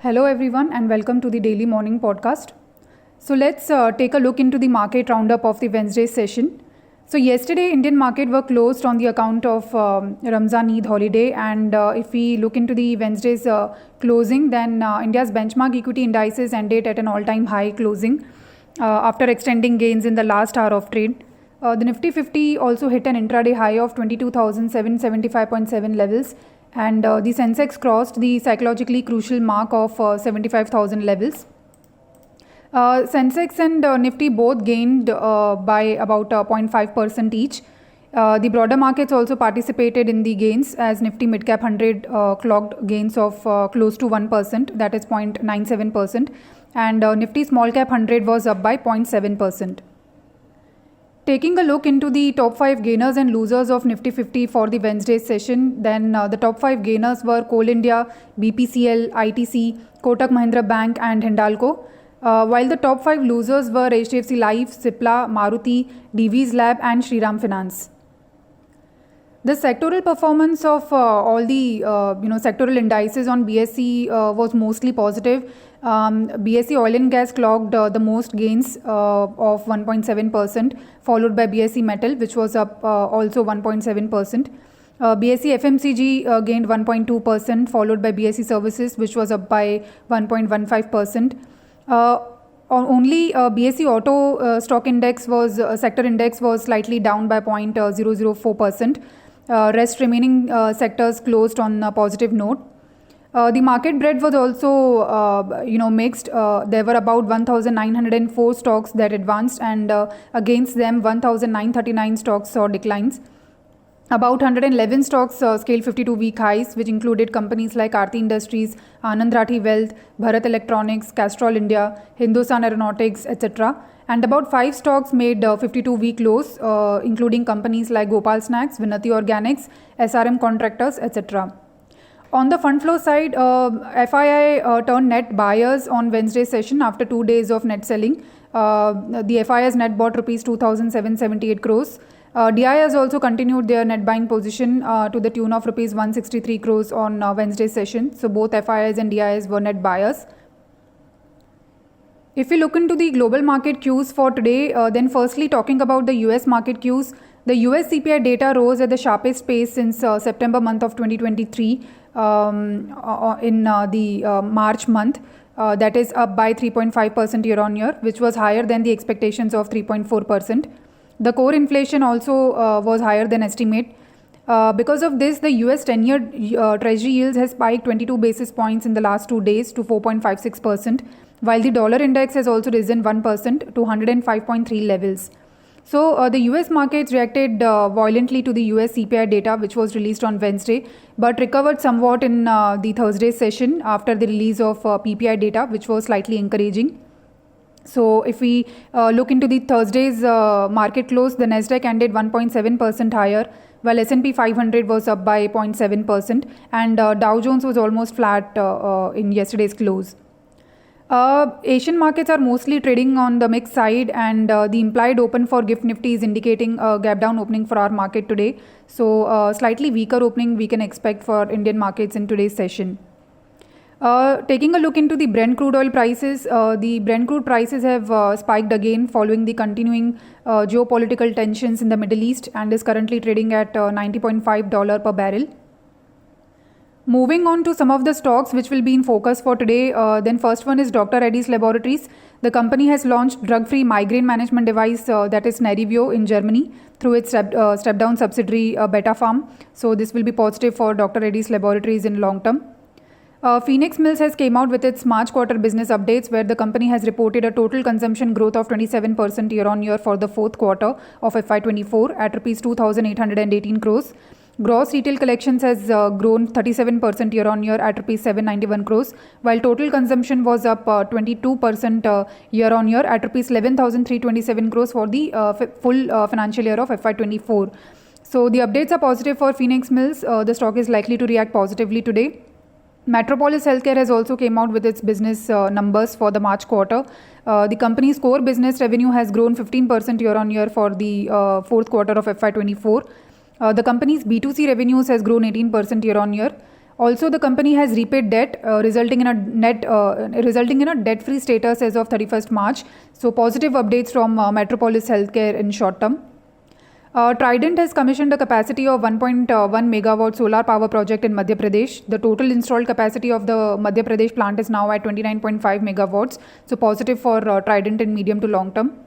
Hello, everyone, and welcome to the Daily Morning Podcast. So, let's take a look into the market roundup of the Wednesday session. So, yesterday, Indian market were closed on the account of Ramzan Eid holiday. And if we look into the Wednesday's closing, then India's benchmark equity indices ended at an all time high closing after extending gains in the last hour of trade. The Nifty 50 also hit an intraday high of 22,775.7 levels, and the Sensex crossed the psychologically crucial mark of 75,000 levels. Sensex and Nifty both gained by about 0.5% each. The broader markets also participated in the gains as Nifty Midcap 100 clocked gains of close to 1%, that is 0.97%, and Nifty Small Cap 100 was up by 0.7%. Taking a look into the top 5 gainers and losers of Nifty 50 for the Wednesday session, then the top 5 gainers were Coal India, BPCL, ITC, Kotak Mahindra Bank and Hindalco. While the top 5 losers were HDFC Life, Cipla, Maruti, Divi's Lab and Shriram Finance. The sectoral performance of all the sectoral indices on BSE was mostly positive. BSE Oil and Gas clocked the most gains of 1.7%, followed by BSE Metal, which was up also 1.7%. BSE FMCG gained 1.2%, followed by BSE Services, which was up by 1.15%. Only BSE Auto stock index was sector index was slightly down by 0.004%. Rest remaining sectors closed on a positive note. The market breadth was also mixed. There were about 1,904 stocks that advanced, and against them 1,939 stocks saw declines. About 111 stocks scaled 52-week highs, which included companies like Aarti Industries, Anand Rathi Wealth, Bharat Electronics, Castrol India, Hindustan Aeronautics, etc. And about 5 stocks made 52-week lows, including companies like Gopal Snacks, Vinati Organics, SRM Contractors, etc. On the fund flow side, FII turned net buyers on Wednesday session after 2 days of net selling. The FIIs net bought rupees 2,778 crores. DIIs also continued their net buying position to the tune of rupees 163 crores on Wednesday session. So both FIIs and DIIs were net buyers. If we look into the global market cues for today, then firstly talking about the US market cues, the US CPI data rose at the sharpest pace since September month of 2023 in the March month. That is up by 3.5% year on year, which was higher than the expectations of 3.4%. The core inflation also was higher than estimate. Because of this, the US 10-year Treasury yields has spiked 22 basis points in the last 2 days to 4.56%, while the dollar index has also risen 1% to 105.3 levels. So the US markets reacted violently to the US CPI data, which was released on Wednesday, but recovered somewhat in the Thursday session after the release of PPI data, which was slightly encouraging. So if we look into the Thursday's market close, the Nasdaq ended 1.7% higher, while S&P 500 was up by 0.7%, and Dow Jones was almost flat in yesterday's close. Asian markets are mostly trading on the mixed side, and the implied open for GIFT Nifty is indicating a gap down opening for our market today. So slightly weaker opening we can expect for Indian markets in today's session. Taking a look into the Brent crude oil prices, the Brent crude prices have spiked again following the continuing geopolitical tensions in the Middle East, and is currently trading at $90.5 per barrel. Moving on to some of the stocks which will be in focus for today, then first one is Dr. Reddy's Laboratories. The company has launched drug-free migraine management device that is Nerivio in Germany through its step-down subsidiary Beta Pharm. So this will be positive for Dr. Reddy's Laboratories in long term. Phoenix Mills has came out with its March quarter business updates, where the company has reported a total consumption growth of 27% year-on-year for the fourth quarter of FY24 at Rs 2,818 crores. Gross retail collections has grown 37% year-on-year at Rs 791 crores, while total consumption was up 22% year-on-year at Rs 11,327 crores for the full financial year of FY24. So the updates are positive for Phoenix Mills. The stock is likely to react positively today. Metropolis Healthcare has also came out with its business numbers for the March quarter. The company's core business revenue has grown 15% year-on-year for the fourth quarter of FY24. The company's B2C revenues has grown 18% year-on-year. Also, the company has repaid debt, resulting in a debt-free status as of 31st March. So, positive updates from Metropolis Healthcare in short term. Trident has commissioned a capacity of 1.1 megawatt solar power project in Madhya Pradesh. The total installed capacity of the Madhya Pradesh plant is now at 29.5 megawatts. So, positive for Trident in medium to long term.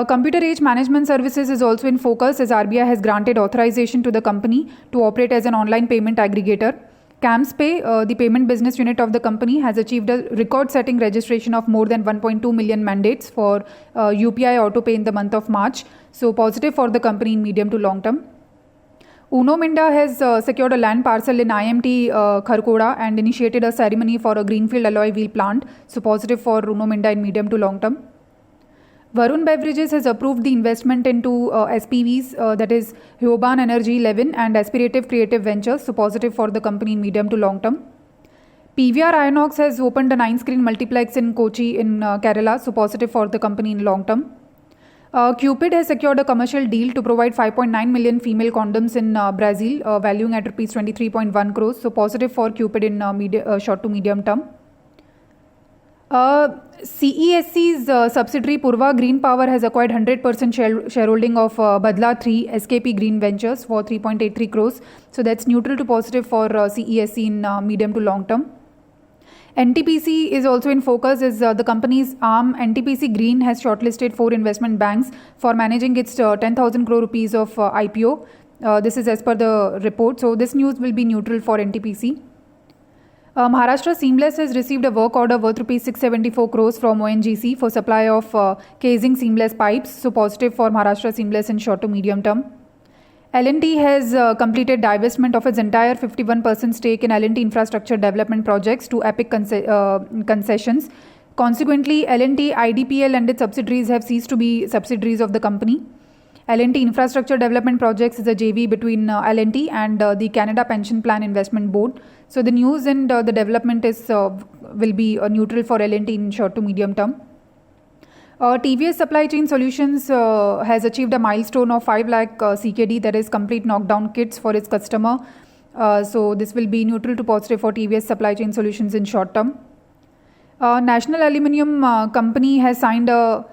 Computer Age Management Services is also in focus as RBI has granted authorization to the company to operate as an online payment aggregator. CAMSPay, the payment business unit of the company, has achieved a record-setting registration of more than 1.2 million mandates for UPI AutoPay in the month of March. So, positive for the company in medium to long term. Uno Minda has secured a land parcel in IMT Kharkhoda and initiated a ceremony for a greenfield alloy wheel plant. So, positive for Uno Minda in medium to long term. Varun Beverages has approved the investment into SPVs, that is Hyoban Energy 11 and Aspirative Creative Ventures, so positive for the company in medium to long term. PVR Inox has opened a 9-screen multiplex in Kochi in Kerala, so positive for the company in long term. Cupid has secured a commercial deal to provide 5.9 million female condoms in Brazil, valuing at rupees 23.1 crores, so positive for Cupid in short to medium term. CESC's subsidiary Purva Green Power has acquired 100% shareholding of Badla 3 SKP Green Ventures for 3.83 crores. So that's neutral to positive for CESC in medium to long term. NTPC is also in focus as the company's arm NTPC Green has shortlisted 4 investment banks for managing its 10,000 crore rupees of IPO. This is as per the report. So this news will be neutral for NTPC. Maharashtra Seamless has received a work order worth rupees 674 crores from ONGC for supply of casing seamless pipes. So positive for Maharashtra Seamless in short to medium term. L&T has completed divestment of its entire 51% stake in L&T infrastructure development projects to Epic Concessions. Consequently, L&T, IDPL and its subsidiaries have ceased to be subsidiaries of the company. L&T Infrastructure Development Projects is a JV between L&T and the Canada Pension Plan Investment Board. So the news and the development will be neutral for L&T in short to medium term. TVS Supply Chain Solutions has achieved a milestone of 5 lakh CKD, that is complete knockdown kits for its customer. So this will be neutral to positive for TVS Supply Chain Solutions in short term. National Aluminium Company has signed a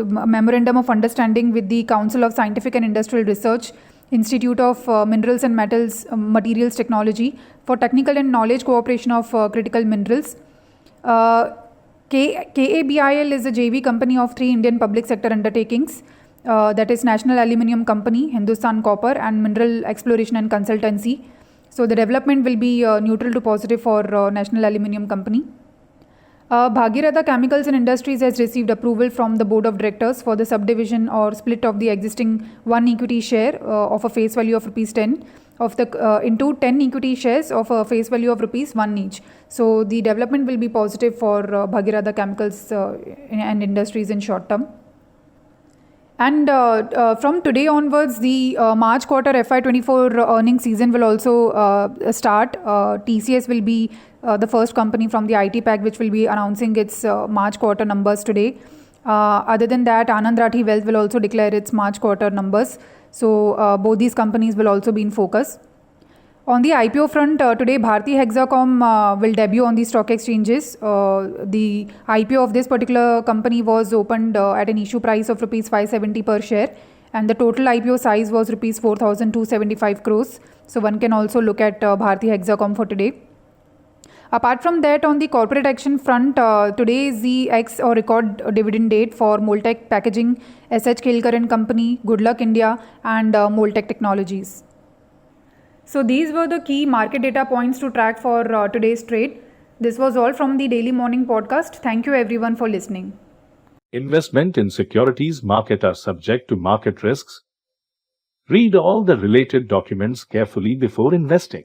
memorandum of understanding with the Council of Scientific and Industrial Research, Institute of Minerals and Materials Technology for technical and knowledge cooperation of critical minerals. KABIL is a JV company of 3 Indian public sector undertakings, that is National Aluminium Company, Hindustan Copper and Mineral Exploration and Consultancy. So the development will be neutral to positive for National Aluminium Company. Bhagiratha Chemicals and Industries has received approval from the Board of Directors for the subdivision or split of the existing 1 equity share of a face value of rupees 10 of the into 10 equity shares of a face value of rupees 1 each. So the development will be positive for Bhagiratha Chemicals and Industries in short term. And from today onwards, the March quarter FY24 earnings season will also start. TCS will be the first company from the IT pack which will be announcing its March quarter numbers today. Other than that, Anand Rathi Wealth will also declare its March quarter numbers. So both these companies will also be in focus. On the IPO front, today Bharti Hexacom will debut on the stock exchanges. The IPO of this particular company was opened at an issue price of rupees 570 per share, and the total IPO size was rupees 4,275 crores. So one can also look at Bharti Hexacom for today. Apart from that, on the corporate action front, today is the X or record dividend date for Moltech Packaging, SH Kelkar and Company, Good Luck India and Moltech Technologies. So these were the key market data points to track for today's trade. This was all from the Daily Morning Podcast. Thank you everyone for listening. Investment in securities market are subject to market risks. Read all the related documents carefully before investing.